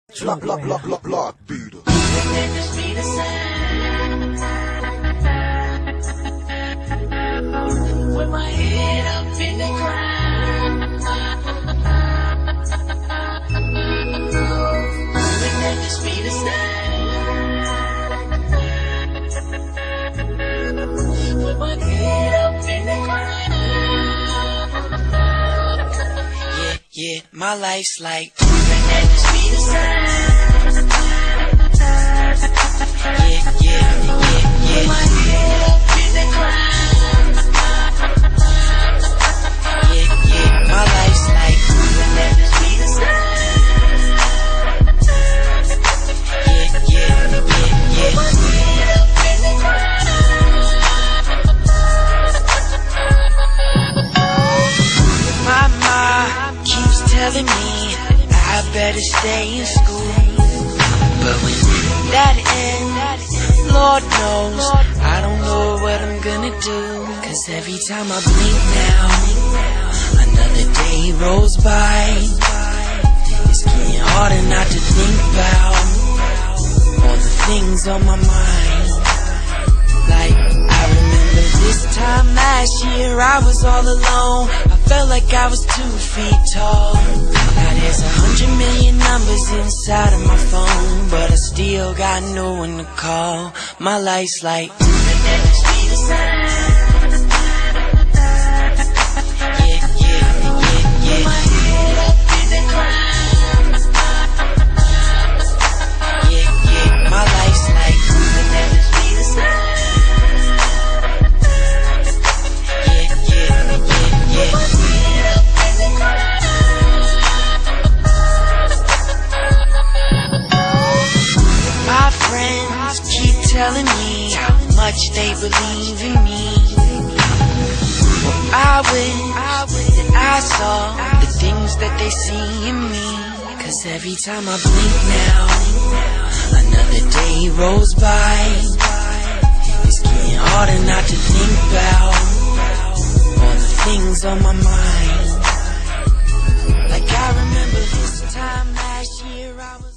Block beater. With my head up in the ground, wouldn't that just be the sound? With my head up in the ground, yeah, my life's like, wouldn't that just be the sound? Yeah. With my head up in the ground. My life's like, let this be the sound. Yeah. My head up in the ground. My mom keeps telling me I better stay in school, but when that ends, Lord knows I don't know what I'm gonna do. 'Cause every time I blink now, another day rolls by. It's getting harder not to think about all the things on my mind. Like, I remember this time last year I was all alone. I felt like I was 2 feet tall. Now there's 100 million numbers inside of my phone, but I still got no one to call. My life's like, let this be the sound. My head up in the ground. Yeah, my life's like, let this be the sound. Yeah. My head up in the ground. My friends keep telling me how much they believe in me. Well, I wish that I saw the things that they see in me. 'Cause every time I blink now, another day rolls by. It's getting harder not to think about all the things on my mind. Like, I remember this time last year I was